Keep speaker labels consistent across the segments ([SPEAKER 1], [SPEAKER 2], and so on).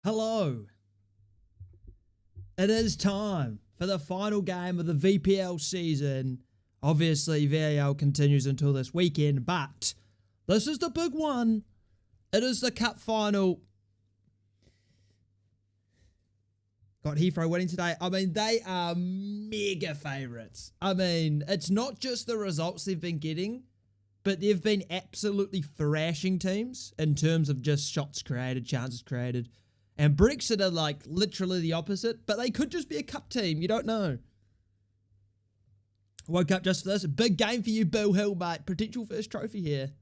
[SPEAKER 1] Hello. It is time for the final game of the VPL season. Obviously, VAL continues until this weekend, but this is the big one. It is the cup final. Got Heathrow winning today. I mean, they are mega favourites. I mean, it's not just the results they've been getting, but they've been absolutely thrashing teams in terms of just shots created, chances created. And Brexit are like literally the opposite, but they could just be a cup team. You don't know. Woke up just for this. A big game for you, Bill Hill, mate. Potential first trophy here.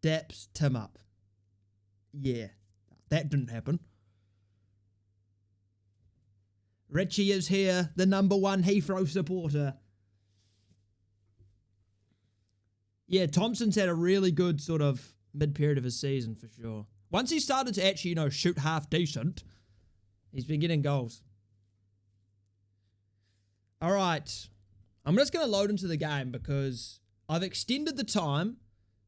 [SPEAKER 1] Daps Tim up. Yeah, that didn't happen. Richie is here, the #1 Heathrow supporter. Yeah, Thompson's had a really good sort of mid-period of his season for sure. Once he started to actually, shoot half decent, he's been getting goals. All right. I'm just going to load into the game because I've extended the time.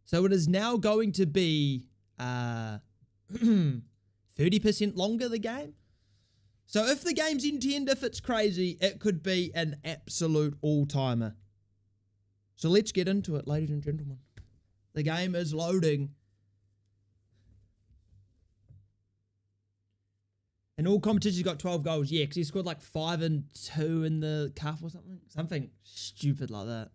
[SPEAKER 1] So it is now going to be 30% longer, the game. So if the game's intent, if it's crazy, it could be an absolute all-timer. So let's get into it, ladies and gentlemen. The game is loading. And all competitions got 12 goals. Yeah, because he scored like 5 and 2 in the cup or something. Something stupid like that.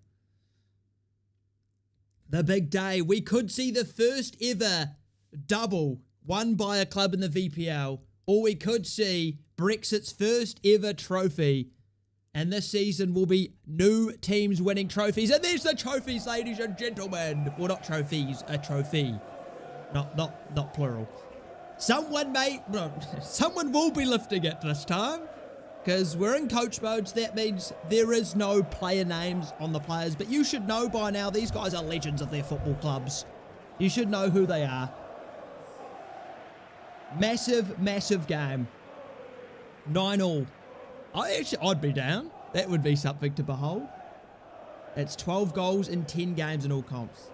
[SPEAKER 1] The big day. We could see the first ever double won by a club in the VPL. Or we could see Brexit's first ever trophy. And this season will be new teams winning trophies. And there's the trophies, ladies and gentlemen. Well, not trophies, a trophy. Not plural. Someone will be lifting it this time. Because we're in coach mode, so that means there is no player names on the players. But you should know by now, these guys are legends of their football clubs. You should know who they are. Massive, massive game. 9-all. I'd be down. That would be something to behold. It's 12 goals in 10 games in all comps.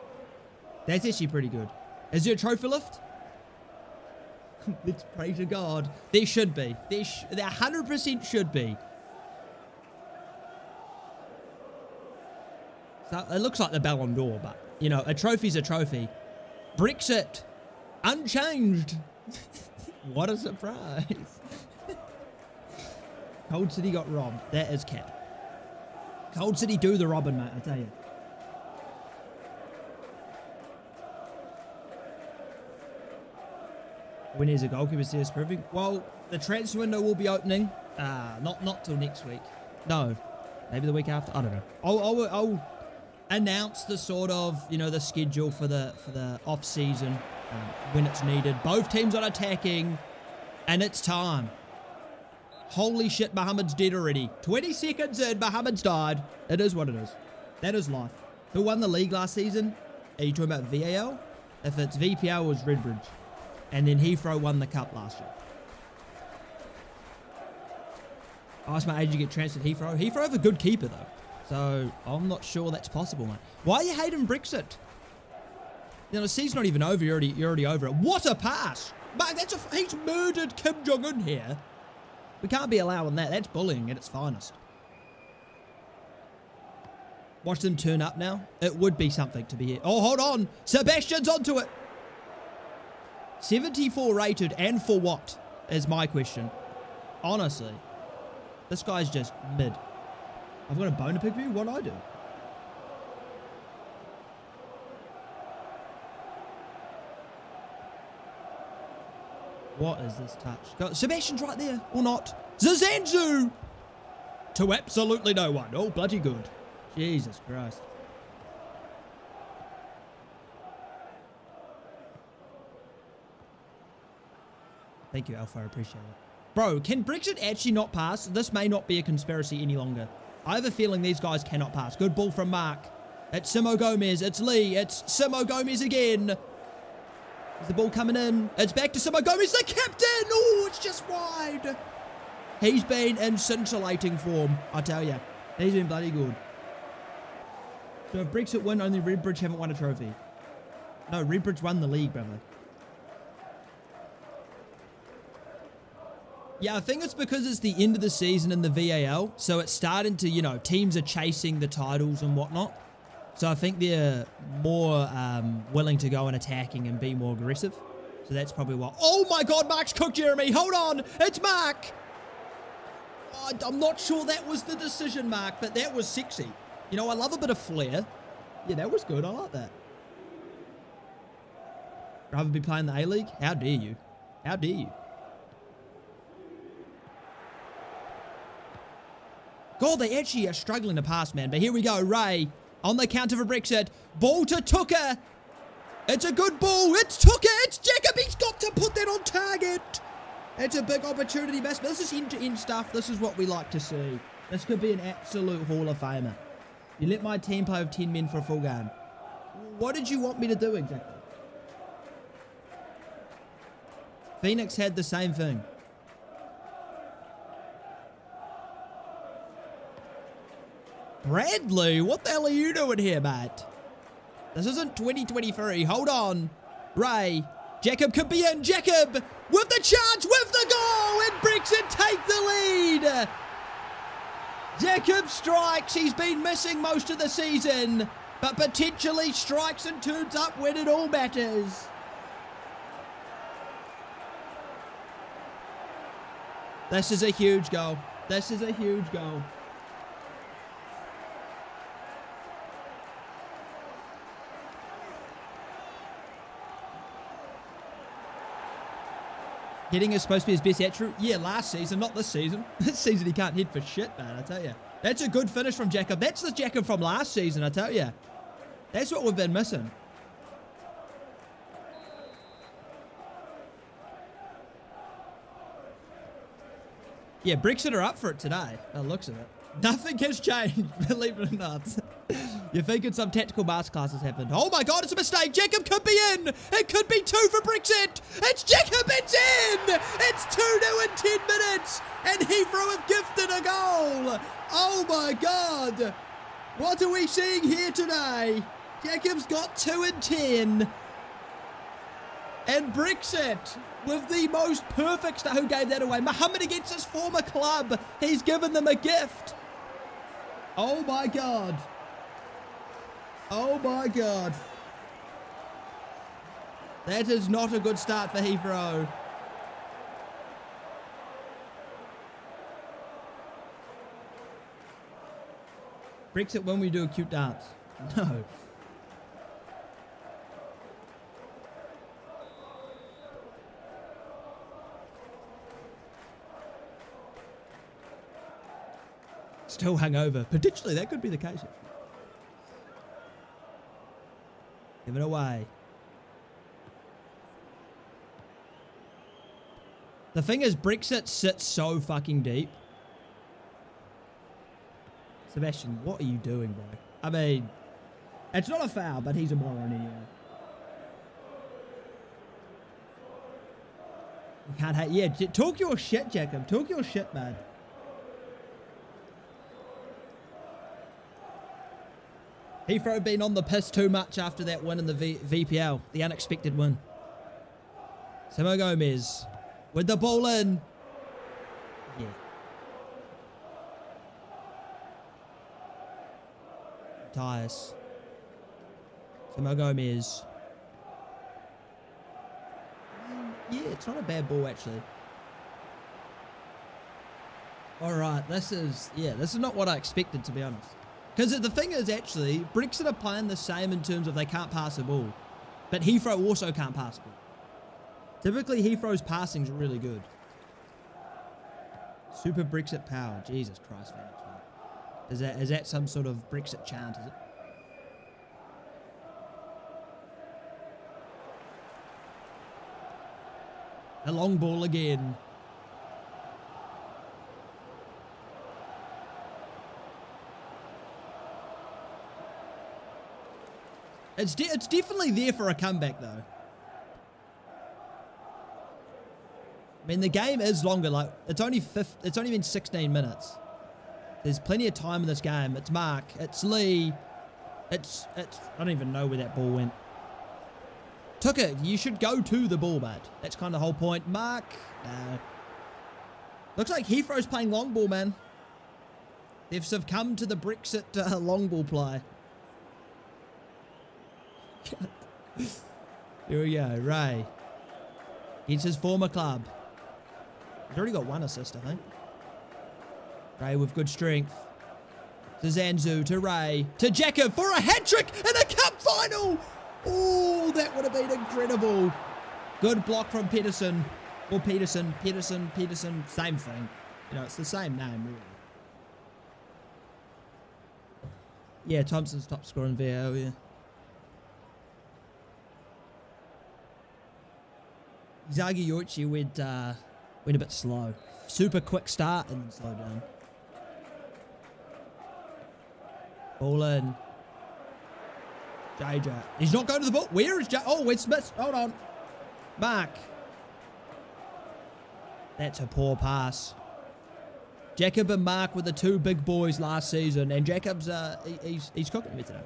[SPEAKER 1] That's actually pretty good. Is there a trophy lift? Let's pray to God. There should be. There 100% should be. So it looks like the Ballon d'Or, but, a trophy's a trophy. Brexit. Unchanged. What a surprise. Cold City got robbed. That is cap. Cold City do the robbing, mate, I tell you. When is a goalkeeper status proving? Well, the transfer window will be opening. Not till next week. No, maybe the week after. I don't know. I'll announce the sort of the schedule for the off season when it's needed. Both teams are attacking, and it's time. Holy shit, Mohammed's dead already. 20 seconds in, Mohammed's died. It is what it is. That is life. Who won the league last season? Are you talking about VAL? If it's VPL, it was Redbridge. And then Heathrow won the cup last year. I asked my agent to get transferred to Heathrow. Heathrow have a good keeper, though. So, I'm not sure that's possible, mate. Why are you hating Brexit? The season's not even over. You're already over it. What a pass! Mate, he's murdered Kim Jong-un here. We can't be allowing that. That's bullying at its finest. Watch them turn up now. It would be something to be here. Oh, hold on. Sebastian's onto it. 74 rated, and for what is my question. Honestly, this guy's just mid. I've got a bone to pick for you. What'd I do? What is this touch? Sebastian's right there, or not? Zizanzu! To absolutely no one. Oh, bloody good. Jesus Christ. Thank you, Alpha. I appreciate it. Bro, can Brexit actually not pass? This may not be a conspiracy any longer. I have a feeling these guys cannot pass. Good ball from Mark. It's Simo Gomez. It's Lee. It's Simo Gomez again. Is the ball coming in? It's back to Simo Gomez, the captain. Oh, it's just wide. He's been in scintillating form, I tell you. He's been bloody good. So if Brexit win, only Redbridge haven't won a trophy. No, Redbridge won the league, brother. Yeah, I think it's because it's the end of the season in the VAL, so it's starting to, you know, teams are chasing the titles and whatnot. So I think they're more willing to go and attacking and be more aggressive. So that's probably why. Oh my God, Mark's cooked Jeremy. Hold on, it's Mark. Oh, I'm not sure that was the decision, Mark, but that was sexy. You know, I love a bit of flair. Yeah, that was good. I like that. Rather be playing the A-League? How dare you? How dare you? God, they actually are struggling to pass, man. But here we go. Ray on the counter for Brexit. Ball to Tucker. It's a good ball. It's Tucker. It's Jacob. He's got to put that on target. It's a big opportunity miss. But this is end-to-end stuff. This is what we like to see. This could be an absolute Hall of Famer. You let my team play with 10 men for a full game. What did you want me to do exactly? Phoenix had the same thing. Bradley, what the hell are you doing here, mate? This isn't 2023. Hold on. Ray. Jacob could be in. Jacob with the chance, with the goal, and Brexit take the lead. Jacob strikes. He's been missing most of the season, but potentially strikes and turns up when it all matters. This is a huge goal. This is a huge goal. Hitting is supposed to be his best attribute. Yeah, last season, not this season. This season he can't hit for shit, man, I tell you. That's a good finish from Jacob. That's the Jacob from last season, I tell you. That's what we've been missing. Yeah, Brexit are up for it today. By the looks of it. Nothing has changed, believe it or not. You're thinking some tactical masterclass has happened. Oh my God, it's a mistake. Jacob could be in. It could be 2 for Brexit. It's Jacob, it's in. It's 2-2 in 10 minutes. And Heathrow have gifted a goal. Oh my God. What are we seeing here today? Jacob's got 2 in 10. And Brexit with the most perfect start. Who gave that away? Muhammad against his former club. He's given them a gift. Oh my God. Oh my God. That is not a good start for Heathrow. Brexit when we do a cute dance. No. Still hungover. Potentially, that could be the case. Give it away. The thing is, Brexit sits so fucking deep. Sebastian, what are you doing, bro? I mean, it's not a foul, but he's a moron anyway. You can't hate. Yeah, talk your shit, Jacob. Talk your shit, man. Heathrow been on the piss too much after that win in the VPL. The unexpected win. Samo Gomez with the ball in. Yeah. Tyres. Samo Gomez. Yeah, it's not a bad ball actually. Alright, this is not what I expected, to be honest. Because the thing is, actually, Brexit are playing the same in terms of they can't pass the ball. But Heathrow also can't pass the ball. Typically, Heathrow's passing's really good. Super Brexit power. Jesus Christ, man. Is that some sort of Brexit chant, is it? A long ball again. It's definitely there for a comeback, though. I mean, the game is longer. Like, it's only been 16 minutes. There's plenty of time in this game. It's Mark. It's Lee. It's. I don't even know where that ball went. Took it. You should go to the ball, mate. That's kind of the whole point. Mark. No. Looks like Heathrow's playing long ball, man. They've succumbed to the Brexit long ball play. Here we go. Ray. It's his former club. He's already got 1 assist, I think. Ray with good strength. To Zanzu, to Ray, to Jacob for a hat-trick in a cup final. Oh, that would have been incredible. Good block from Pedersen. Or Pedersen. Same thing. You know, it's the same name, really. Yeah, Thompson's top scorer in VAL, yeah. Zagi Yorchi went a bit slow. Super quick start and then slow down. Ball in. JJ. He's not going to the ball. Where is JJ? Oh, it's missed. Hold on. Mark. That's a poor pass. Jacob and Mark were the 2 big boys last season, and Jacob's he's cooking me today.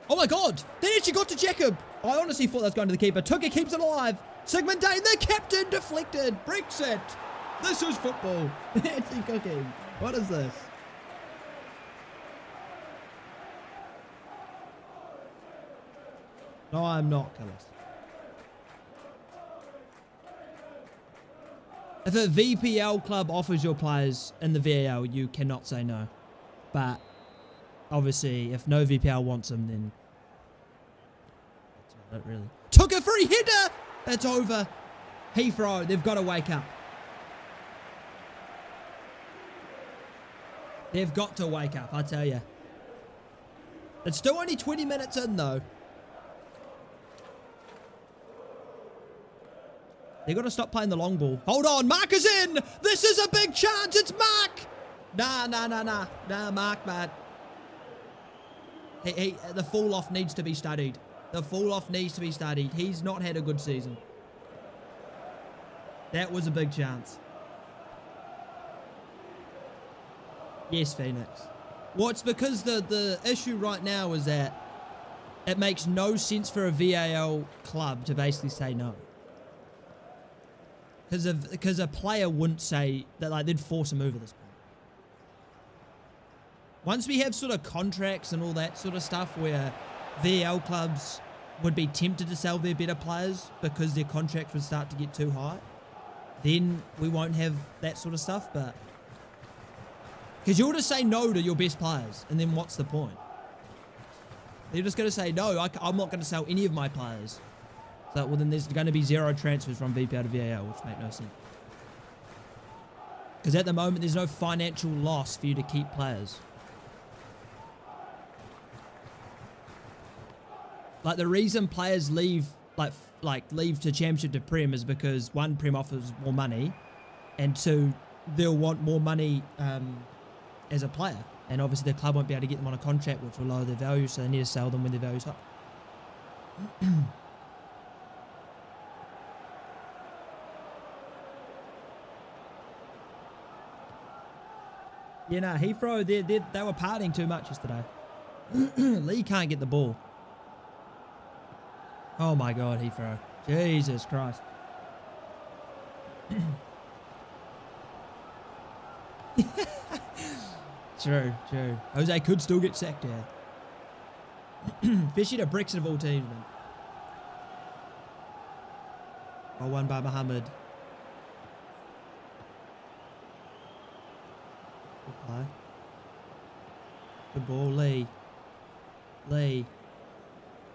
[SPEAKER 1] Oh my God! They actually got to Jacob. I honestly thought that was going to the keeper. Tucker keeps it alive. Sigmund Dane, the captain, deflected. Brexit. This is football. Actually cooking. What is this? No, I'm not, Killis. If a VPL club offers your players in the VAL, you cannot say no. But obviously, if no VPL wants them, then that's about it, really. Took a free header. That's over. Heathrow, they've got to wake up. They've got to wake up, I tell you. It's still only 20 minutes in, though. They've got to stop playing the long ball. Hold on, Mark is in. This is a big chance. It's Mark. Nah, Mark, man. The fall-off needs to be studied. The fall-off needs to be studied. He's not had a good season. That was a big chance. Yes, Phoenix. Well, it's because the issue right now is that it makes no sense for a VAL club to basically say no. Because a player wouldn't say that, like, they'd force him over this point. Once we have sort of contracts and all that sort of stuff where VAL clubs would be tempted to sell their better players because their contracts would start to get too high, then we won't have that sort of stuff. But because you'll just say no to your best players, and then what's the point? You're just going to say, no, I'm not going to sell any of my players. So, well, then there's going to be 0 transfers from VPL to VAL, which make no sense. Because at the moment, there's no financial loss for you to keep players. Like, the reason players leave, like leave to Championship to Prem is because, 1, Prem offers more money, and 2, they'll want more money as a player. And obviously, the club won't be able to get them on a contract, which will lower their value, so they need to sell them when their value's up. Yeah, nah, Heathrow, they were partying too much yesterday. Lee can't get the ball. Oh my God, Heathrow. Jesus Christ. True. Jose could still get sacked here. Especially the Brexit of all teams, man. Oh, one by Mohammed. Good play. Good ball, Lee.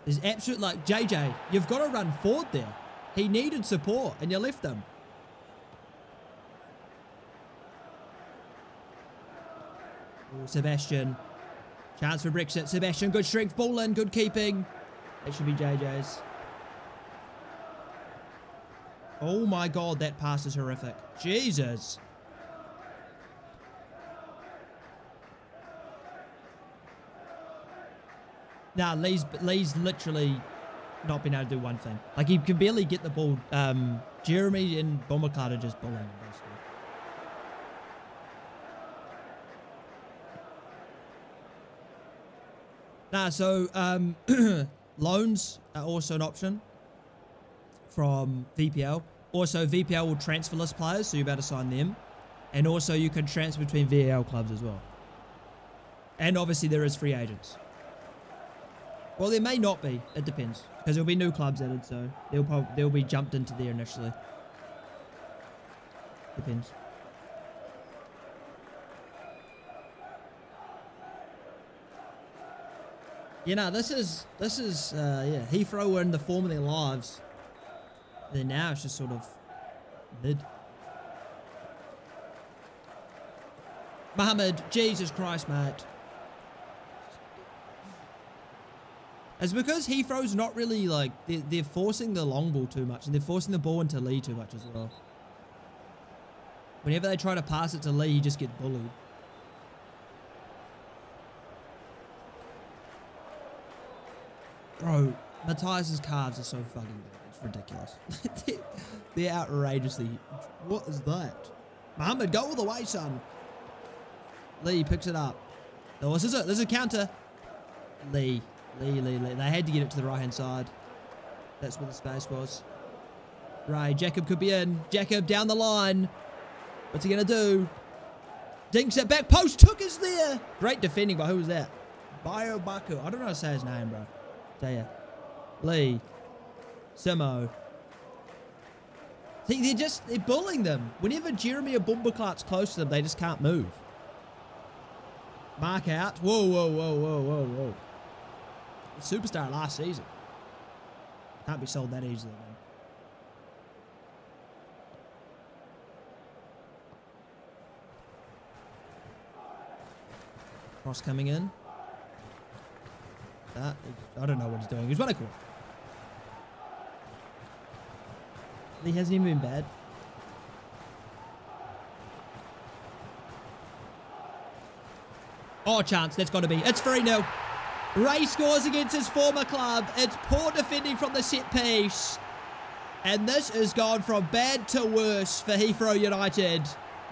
[SPEAKER 1] There's absolute, like, JJ, you've got to run forward there. He needed support, and you left him. Oh, Sebastian. Chance for Brexit. Sebastian, good strength. Ball in, good keeping. That should be JJ's. Oh, my God, that pass is horrific. Jesus. Nah, Lee's literally not been able to do one thing. Like, he can barely get the ball. Jeremy and Bomberclad are just bullying him, basically. Nah, so, Loans are also an option from VPL. Also, VPL will transfer list players, so you're about to sign them. And also, you can transfer between VAL clubs as well. And obviously, there is free agents. Well, there may not be. It depends. Because there'll be new clubs added, so they'll be jumped into there initially. Depends. You know, this is yeah, Heathrow were in the form of their lives. Then now it's just sort of mid. Mohammed, Jesus Christ, mate. It's because Heathrow's not really like, they're forcing the long ball too much, and they're forcing the ball into Lee too much as well. Whenever they try to pass it to Lee, he just gets bullied. Bro, Matthias's calves are so fucking big. It's ridiculous. They're outrageously... What is that? Mohammed, go all the way, son. Lee picks it up. Oh, this is it. There's a counter. Lee. They had to get it to the right-hand side. That's where the space was. Ray, Jacob could be in. Jacob down the line. What's he going to do? Dinks it back. Post took us there. Great defending, but who was that? Bio Baku. I don't know how to say his name, bro. Tell ya. Lee. Simo. See, they're bullying them. Whenever Jeremy or Bumba close to them, they just can't move. Mark out. Whoa. Superstar last season. Can't be sold that easily, man. Cross coming in. I don't know what he's doing. He's running cool. He hasn't even been bad. Oh, chance. That's got to be. It's 3-0. Ray scores against his former club. It's poor defending from the set piece. And this has gone from bad to worse for Heathrow United.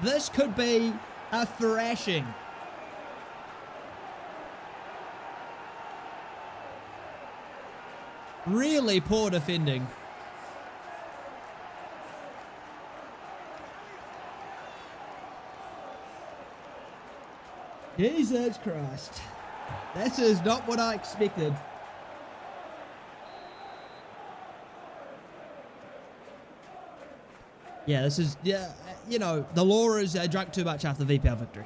[SPEAKER 1] This could be a thrashing. Really poor defending. Jesus Christ. This is not what I expected. Yeah, this is, yeah, you know, the law is drunk too much after the VPL victory.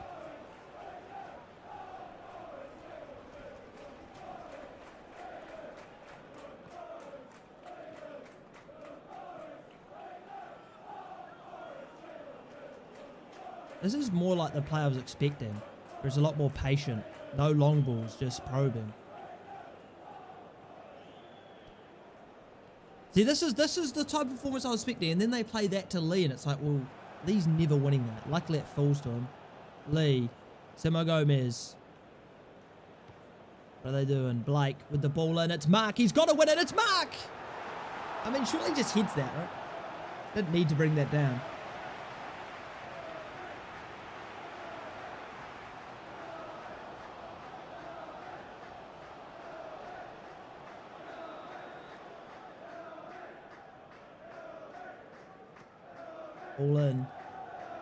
[SPEAKER 1] This is more like the play I was expecting. There's a lot more patient. No long balls, just probing. See, this is the type of performance I was expecting, and then they play that to Lee, and it's like, well, Lee's never winning that. Luckily it falls to him. Lee, Simo Gomez. What are they doing? Blake with the ball in. It's Mark. He's got to win it. It's Mark! I mean, surely just hits that, right? Didn't need to bring that down. All in.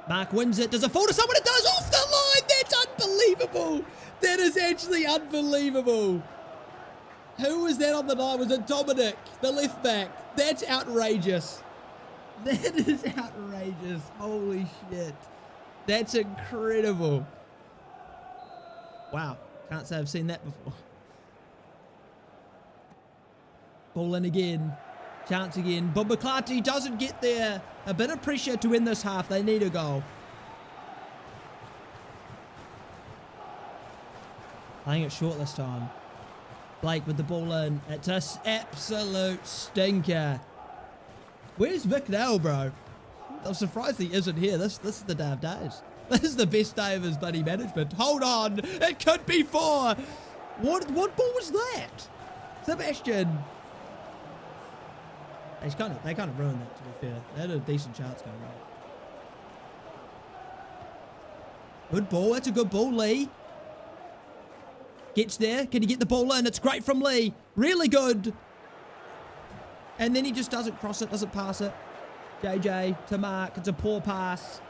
[SPEAKER 1] Mark wins it. Does it fall to someone? It does, off the line. That's unbelievable. That is actually unbelievable. Who was that on the line? Was it Dominic, the left back? That's outrageous. That is outrageous. Holy shit. That's incredible. Wow. Can't say I've seen that before. Ball in again. Chance again. But McClarty doesn't get there. A bit of pressure to win this half. They need a goal. Playing it short this time. Blake with the ball in. It's an absolute stinker. Where's Vic now, bro? I'm surprised he isn't here. This is the day of days. This is the best day of his bloody management. Hold on. It could be 4. What ball was that? Sebastian. They kind of ruined that, to be fair. They had a decent chance going on. Good ball. That's a good ball, Lee. Gets there. Can he get the ball in? It's great from Lee. Really good. And then he just doesn't cross it, doesn't pass it. JJ to Mark. It's a poor pass.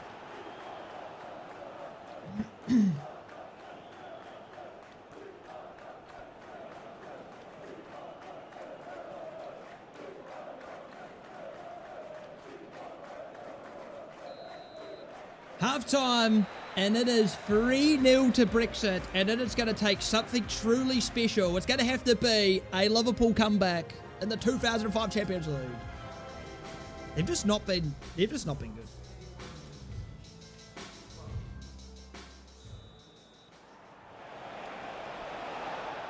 [SPEAKER 1] Half-time, and it is 3-0 to Brexit, and it is going to take something truly special. It's going to have to be a Liverpool comeback in the 2005 Champions League. They've just not been good.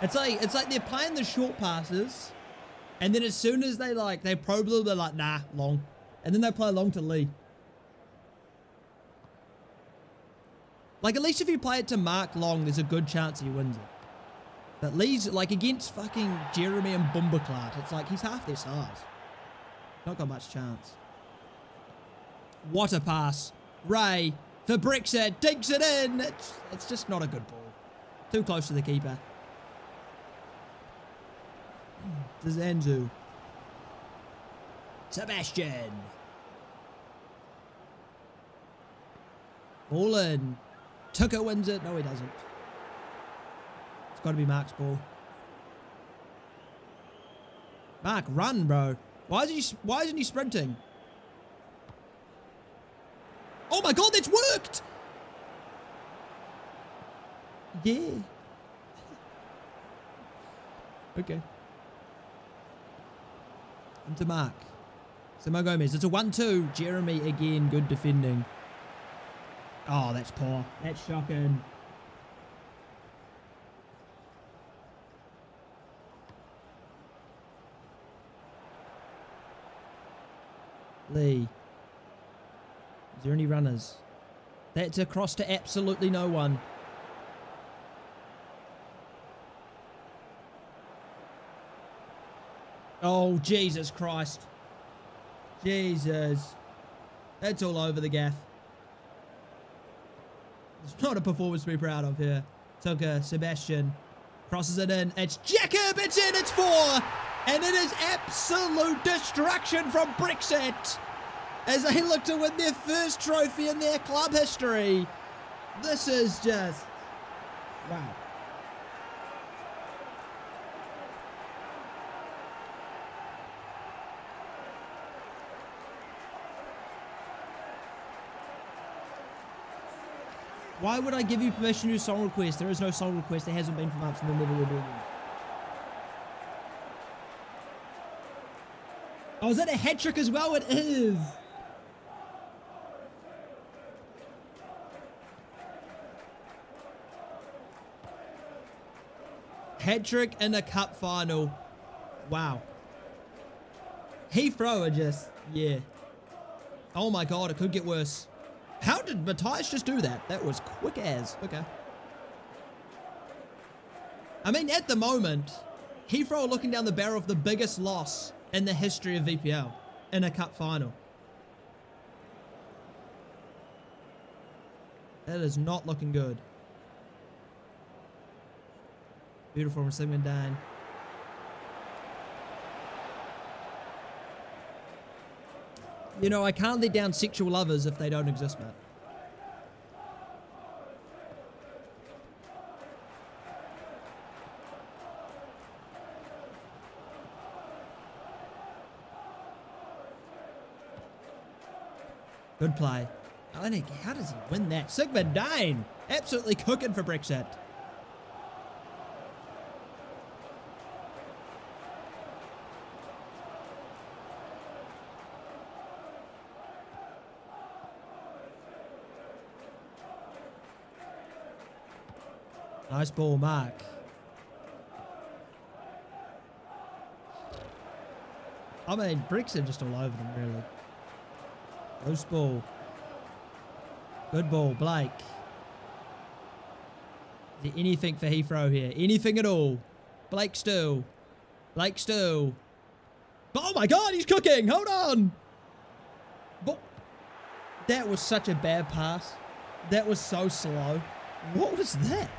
[SPEAKER 1] It's like they're playing the short passes, and then as soon as they probe a little, they're like, nah, long. And then they play long to Lee. Like, at least if you play it to Mark long, there's a good chance he wins it. But Lee's, like, against fucking Jeremy and Bumberclart, it's like he's half their size. Not got much chance. What a pass. Ray for Brexit. Digs it in. It's just not a good ball. Too close to the keeper. To Zanzu. Sebastian. Ball in. Tucker wins it. No, he doesn't. It's got to be Mark's ball. Mark, run, bro. Why isn't he sprinting? Oh my God, that's worked! Yeah. Okay. Into Mark. Simo Gomez. It's a 1-2. Jeremy again. Good defending. Oh, that's poor. That's shocking. Lee. Is there any runners? That's across to absolutely no one. Oh, Jesus Christ. Jesus. That's all over the gaff. It's not a performance to be proud of here. Tucker, Sebastian. Crosses it in. It's Jacob. It's in. It's 4. And it is absolute destruction from Brexit as they look to win their first trophy in their club history. This is just... wow. Why would I give you permission to do song request? There is no song request. There hasn't been for months and there never will be. Oh, is that a hat trick as well? It is. Hat trick in a cup final. Wow. Heathrow are just, yeah. Oh my God, it could get worse. How did Matthias just do that? That was quick as. Okay. I mean, at the moment, Heathrow are looking down the barrel of the biggest loss in the history of VPL in a cup final. That is not looking good. Beautiful from Sigmund Dane. You know, I can't let down sexual lovers if they don't exist, Matt. Good play. I think, how does he win that? Sigmund Dane, absolutely cooking for Brexit. Nice ball, Mark. I mean, Brexit just all over them, really. Loose ball. Good ball, Blake. Is there anything for Heathrow here? Anything at all? Blake still. Blake still. Oh my God, he's cooking. Hold on. But that was such a bad pass. That was so slow. What was that?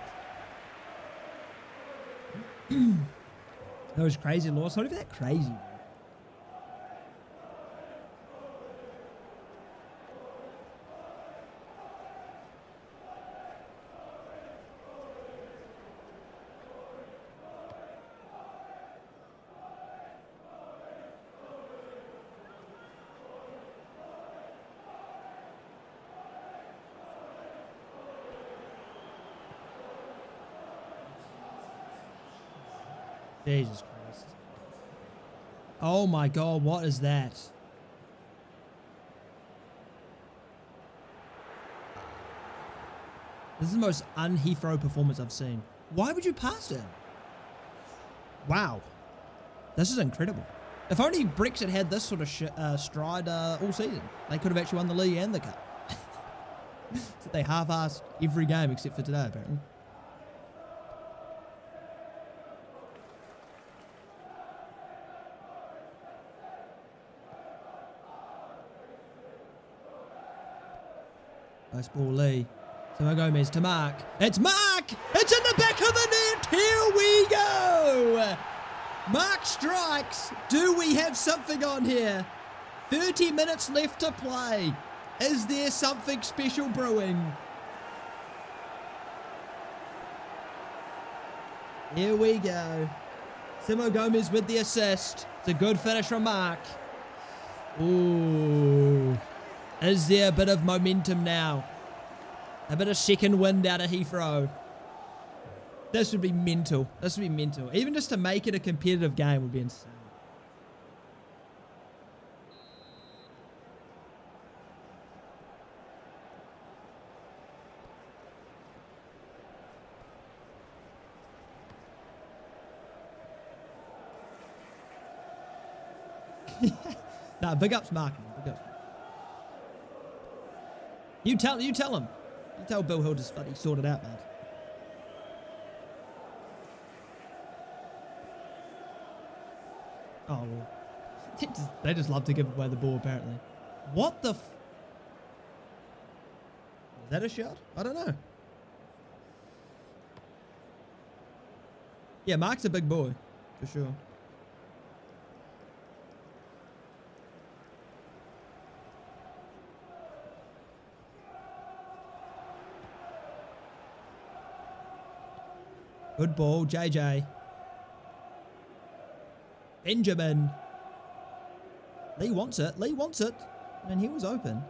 [SPEAKER 1] That was crazy loss. Not even that crazy. Jesus Christ. Oh my God, what is that? This is the most un-Heathrow performance I've seen. Why would you pass him? Wow. This is incredible. If only Brexit had this sort of stride all season, they could have actually won the league and the cup. So they half-assed every game except for today, apparently. Nice ball, Lee. Timo Gomez to Mark. It's Mark! It's in the back of the net! Here we go! Mark strikes. Do we have something on here? 30 minutes left to play. Is there something special brewing? Here we go. Timo Gomez with the assist. It's a good finish from Mark. Ooh. Is there a bit of momentum now? A bit of second wind out of Heathrow. This would be mental. This would be mental. Even just to make it a competitive game would be insane. Nah, big ups Mark. Big ups. You tell him. You tell Bill he'll just fucking sort it out, man. Oh, well. They just love to give away the ball, apparently. What the f... Is that a shot? I don't know. Yeah, Mark's a big boy, for sure. Good ball, JJ. Benjamin. Lee wants it. Lee wants it. And he was open.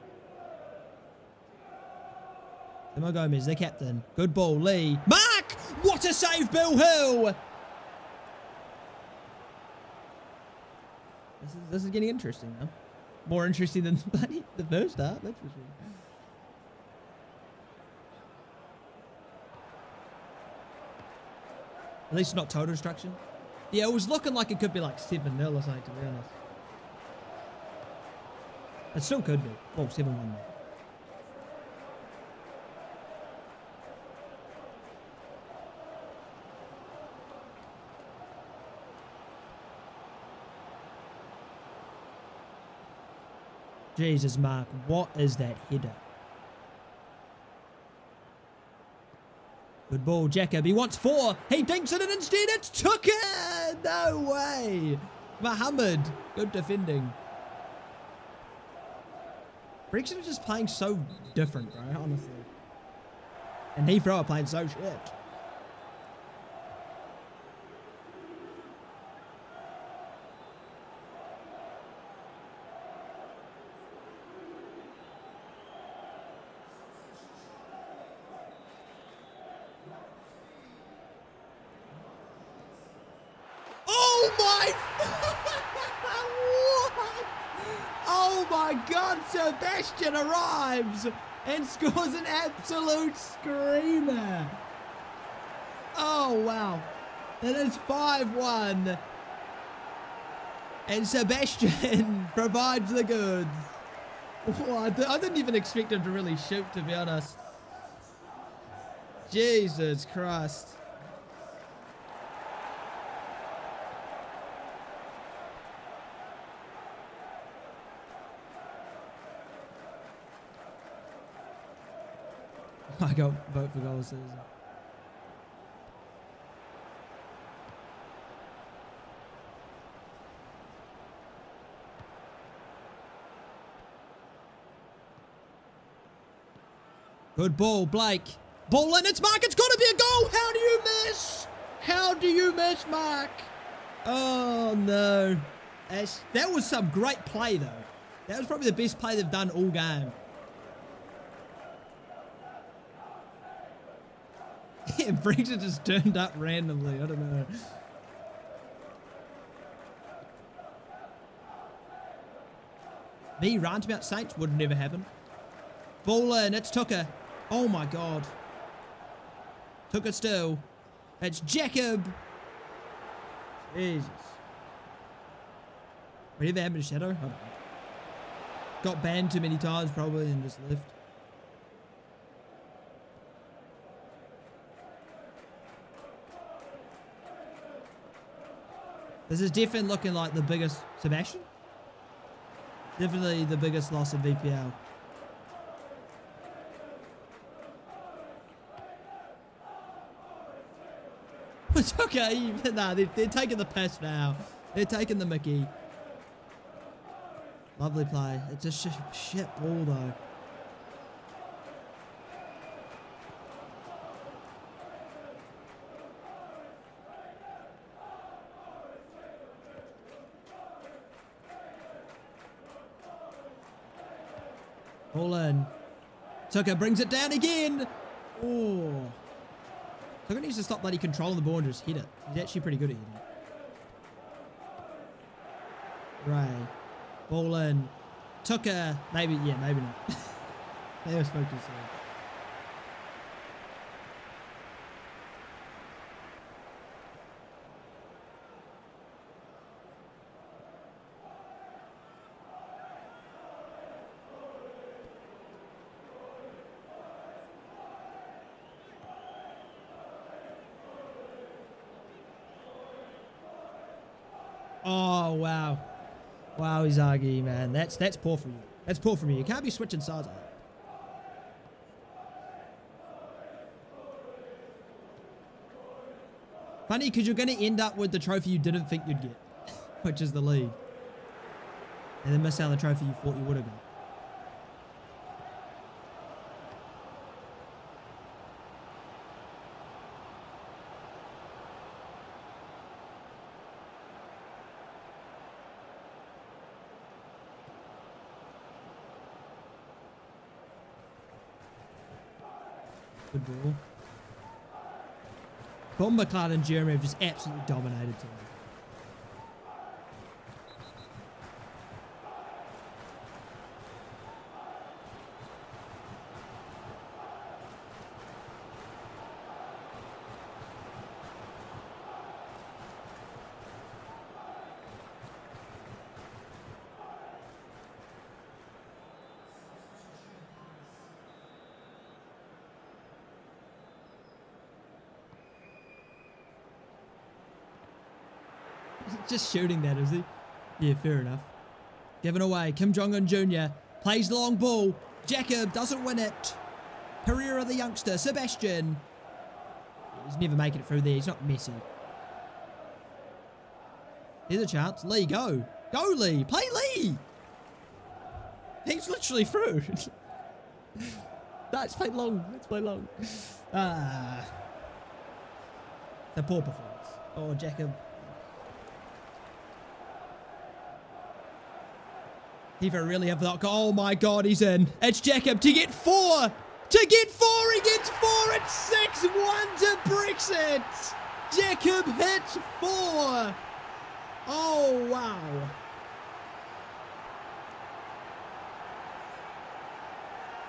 [SPEAKER 1] Timo Gomez, the captain. Good ball, Lee. Mark! What a save, Bill Hill! This is getting interesting now. More interesting than the first half, that's for sure. At least not total destruction. Yeah, it was looking like it could be like 7-0 or something, to be honest. It still could be. Well, 7-1 now. Jesus, Mark, what is that header? Good ball, Jacob. He wants 4. He dinks it and instead it's Tucker. No way. Muhammad. Good defending. Brexit is just playing so different, bro, honestly. And Heathrow are playing so shit. Oh my God, Sebastian arrives and scores an absolute screamer. Oh, wow. That is 5-1. And Sebastian provides the goods. Oh, I didn't even expect him to really shoot, to be honest. Jesus Christ. I got vote for goal season. Good ball, Blake. Ball in, it's Mark. It's got to be a goal. How do you miss? How do you miss, Mark? Oh, no. That was some great play, though. That was probably the best play they've done all game. Yeah, Brexit just turned up randomly. I don't know. Me ranting about Saints would never happen. Ball in. It's Tucker. Oh, my God. Tucker still. It's Jacob. Jesus. Whatever happened to Shadow? I don't know. Got banned too many times probably and just left. This is definitely looking like the biggest... Sebastian? Definitely the biggest loss in VPL. It's okay. Nah, they're taking the piss now. They're taking the mickey. Lovely play. It's a shit ball, though. Ball in. Tucker brings it down again. Oh. Tucker needs to stop bloody controlling the ball and just hit it. He's actually pretty good at hitting it. Ray. Ball in. Tucker. Maybe, yeah, maybe not. They were supposed to say. Oh, wow. Wow, Izagi, man. That's poor from you. That's poor from you. You can't be switching sides like that. Funny, because you're going to end up with the trophy you didn't think you'd get, which is the lead. And then miss out on the trophy you thought you would have got. Good ball. Bomberclad and Jeremy have just absolutely dominated today. Just shooting that, is he? Yeah, fair enough. Given away. Kim Jong-un Jr. plays the long ball. Jacob doesn't win it. Pereira the youngster. Sebastian. He's never making it through there. He's not Messi. Here's a chance. Lee, go. Go, Lee. Play Lee. He's literally through. Let's play long. Let's play long. Ah. The poor performance. Oh, Jacob. He really have that. Oh my God, he's in. It's Jacob to get 4. To get 4, he gets 4. It's 6-1 to Brexit. Jacob hits 4. Oh, wow.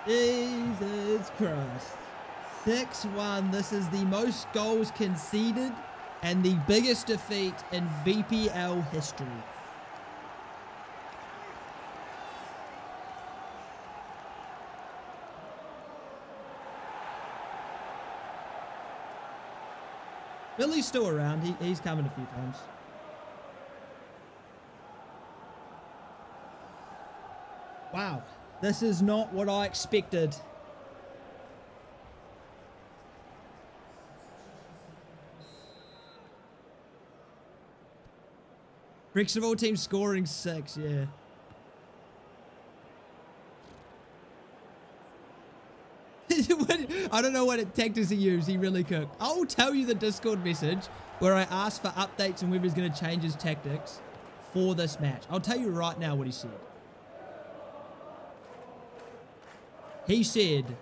[SPEAKER 1] Jesus Christ. 6-1. This is the most goals conceded and the biggest defeat in VPL history. Billy's still around. He's coming a few times. Wow. This is not what I expected. Brexit of all teams scoring 6, yeah. I don't know what tactics he used. He really cooked. I'll tell you the Discord message where I asked for updates on whether he's going to change his tactics for this match. I'll tell you right now what he said. He said,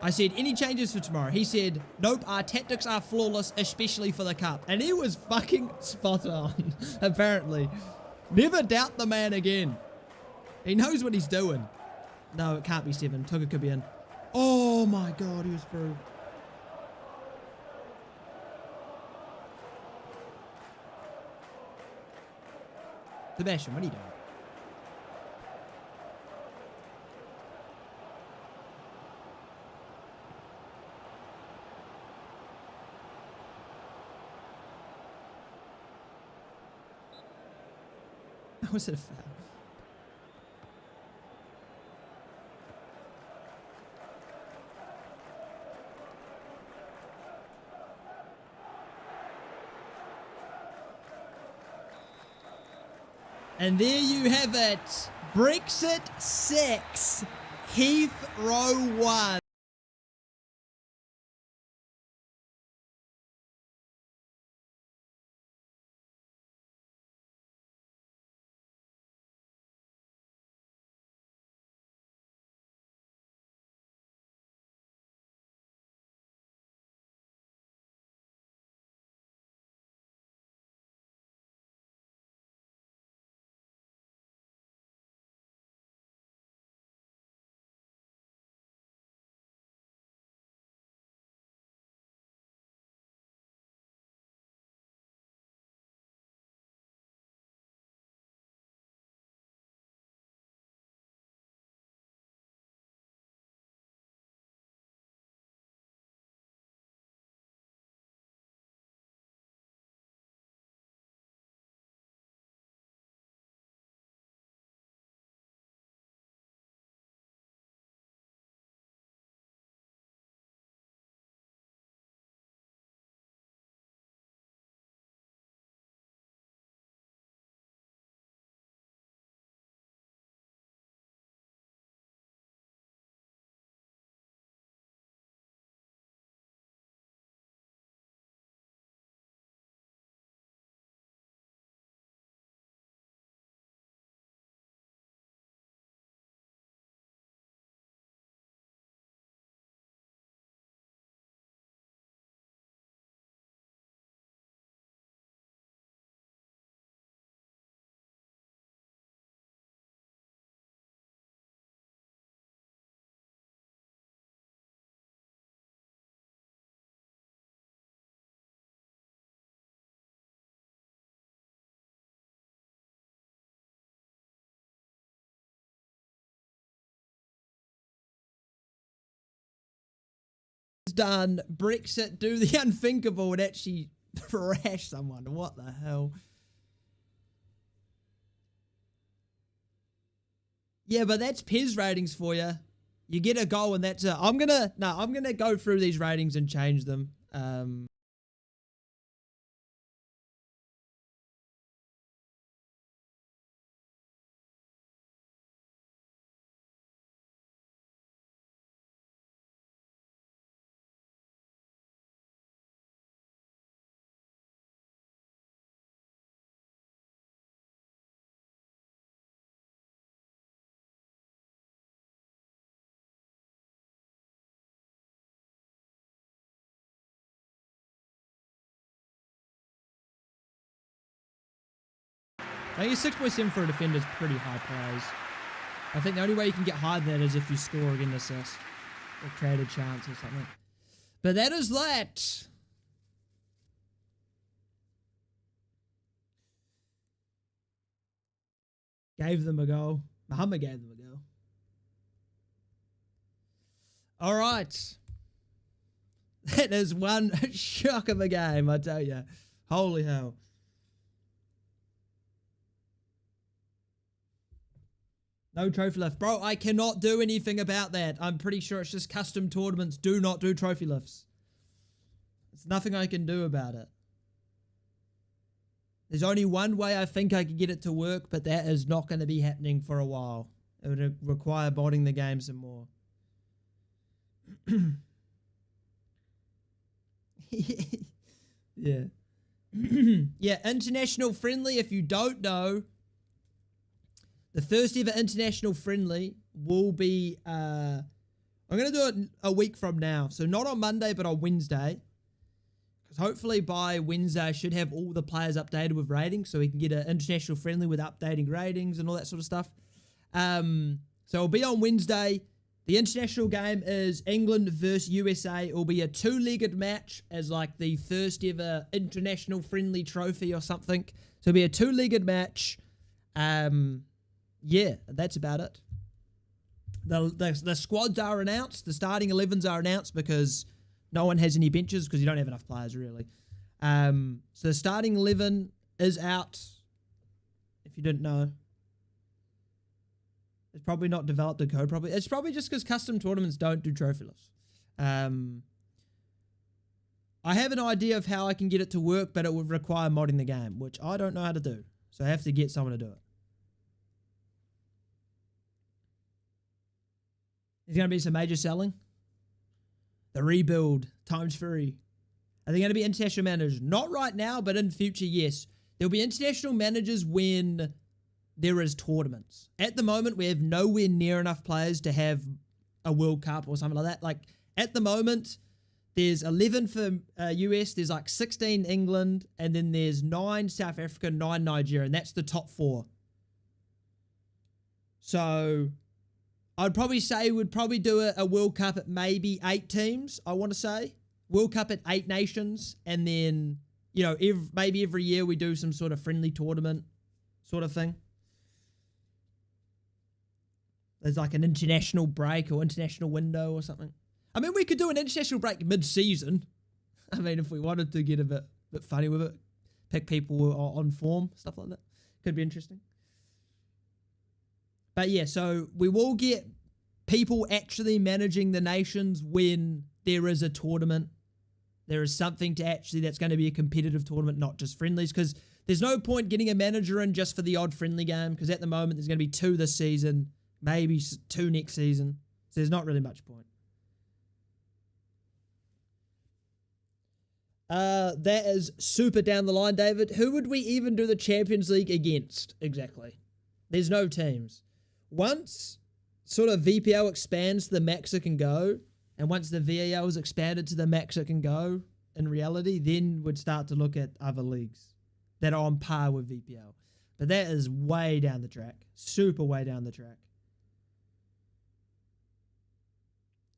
[SPEAKER 1] I said, any changes for tomorrow? He said, nope, our tactics are flawless, especially for the cup. And he was fucking spot on, apparently. Never doubt the man again. He knows what he's doing. No, it can't be 7. Tucker could be in. Oh my god, he was through. Sebastian, what are you doing? How was it a foul? And there you have it. Brexit 6, Heathrow 1. Done. Brexit, do the unthinkable and actually thrash someone. What the hell? Yeah, but that's Pez ratings for you. You get a goal and that's it. I'm gonna go through these ratings and change them. I think 6.7 for a defender is pretty high praise. I think the only way you can get higher than that is if you score again assist or create a chance or something. But that is that. Gave them a goal. Muhammad gave them a goal. All right. That is one shock of a game, I tell you. Holy hell. No trophy lift. Bro, I cannot do anything about that. I'm pretty sure it's just custom tournaments. Do not do trophy lifts. There's nothing I can do about it. There's only one way I think I could get it to work, but that is not going to be happening for a while. It would require modding the game some more. Yeah. Yeah, international friendly, if you don't know, the first ever international friendly will be, I'm going to do it a week from now. So not on Monday, but on Wednesday. Because hopefully by Wednesday, I should have all the players updated with ratings so we can get an international friendly with updating ratings and all that sort of stuff. So it'll be on Wednesday. The international game is England versus USA. It will be a two-legged match as like the first ever international friendly trophy or something. So it'll be a two-legged match. Yeah, that's about it. The squads are announced. The starting 11s are announced because no one has any benches because you don't have enough players really. So the starting 11 is out. If you didn't know. It's probably not developed the code properly. It's probably just because custom tournaments don't do trophy lists. I have an idea of how I can get it to work, but it would require modding the game, which I don't know how to do. So I have to get someone to do it. There's going to be some major selling. The rebuild ×3. Are they going to be international managers? Not right now, but in future, yes. There'll be international managers when there is tournaments. At the moment, we have nowhere near enough players to have a World Cup or something like that. Like, at the moment, there's 11 for US, there's like 16 England, and then there's 9 South Africa, 9 Nigeria, and that's the top 4. So I'd probably say we'd probably do a World Cup at maybe 8 teams, I want to say. World Cup at 8 nations, and then, you know, maybe every year we do some sort of friendly tournament sort of thing. There's like an international break or international window or something. I mean, we could do an international break mid-season. I mean, if we wanted to get a bit funny with it, pick people on form, stuff like that. Could be interesting. But yeah, so we will get people actually managing the nations when there is a tournament. There is something to actually that's going to be a competitive tournament, not just friendlies, because there's no point getting a manager in just for the odd friendly game, because at the moment there's going to be 2 this season, maybe 2 next season. So there's not really much point. That is super down the line, David. Who would we even do the Champions League against? Exactly. There's no teams. Once sort of VPL expands to the max it can go, and once the VAL is expanded to the max it can go, in reality, then we'd start to look at other leagues that are on par with VPL. But that is way down the track. Super way down the track.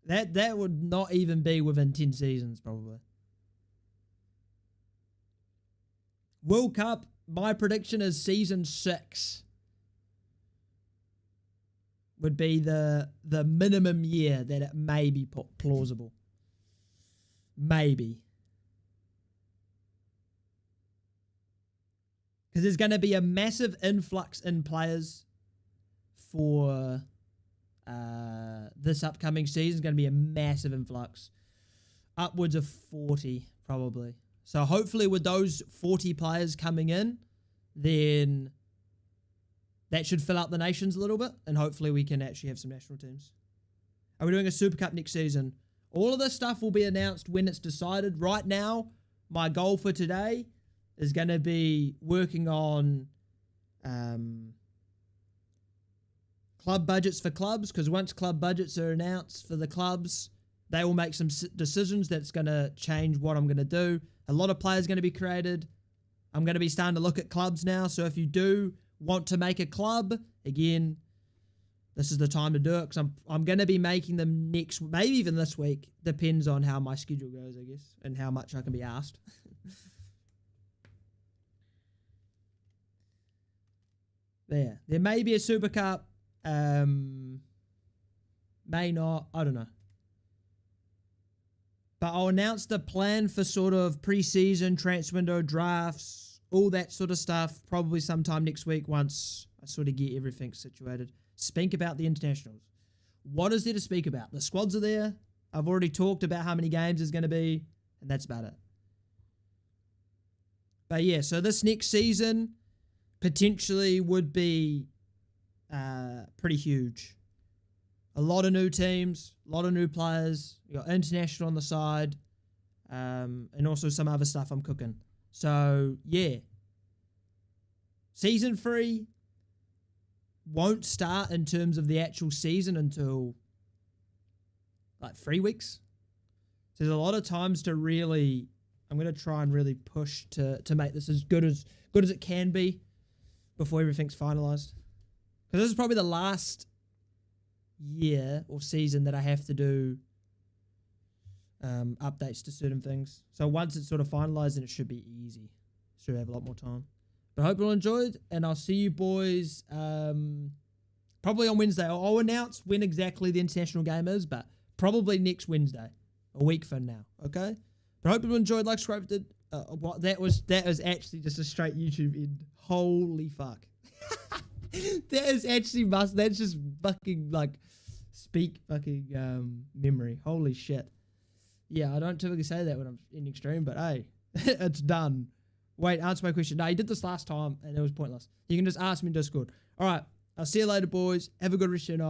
[SPEAKER 1] That would not even be within 10 seasons, probably. World Cup, my prediction is season 6 would be the minimum year that it may be plausible. Maybe. Because there's going to be a massive influx in players for this upcoming season. It's going to be a massive influx. Upwards of 40, probably. So hopefully with those 40 players coming in, then that should fill out the nations a little bit, and hopefully we can actually have some national teams. Are we doing a Super Cup next season? All of this stuff will be announced when it's decided. Right now, my goal for today is going to be working on club budgets for clubs, because once club budgets are announced for the clubs, they will make some decisions that's going to change what I'm going to do. A lot of players going to be created. I'm going to be starting to look at clubs now. So if you do want to make a club, again, this is the time to do it, because I'm going to be making them next, maybe even this week. Depends on how my schedule goes, I guess, and how much I can be asked. There may be a Super Cup. May not. I don't know. But I'll announce the plan for sort of pre-season, transfer window, drafts, all that sort of stuff, probably sometime next week once I sort of get everything situated. Speak about the internationals. What is there to speak about? The squads are there. I've already talked about how many games there's going to be, and that's about it. But yeah, so this next season potentially would be pretty huge. A lot of new teams, a lot of new players. You got international on the side. and also some other stuff I'm cooking. So, yeah. Season 3 won't start in terms of the actual season until like 3 weeks. So there's a lot of times to really, I'm going to try and really push to make this as good as it can be before everything's finalized. Because this is probably the last year or season that I have to do updates to certain things. So once it's sort of finalized, then it should be easy. Should have a lot more time. But I hope you all enjoyed, and I'll see you boys probably on Wednesday. I'll announce when exactly the international game is, but probably next Wednesday, a week from now. Okay. But I hope you all enjoyed. Like, subscribe, did. That was actually just a straight YouTube end. Holy fuck. That's just fucking like speak fucking memory. Holy shit. Yeah, I don't typically say that when I'm ending stream, but hey, it's done. Wait, answer my question. No, you did this last time and it was pointless. You can just ask me in Discord. All right, I'll see you later, boys. Have a good rest of your night.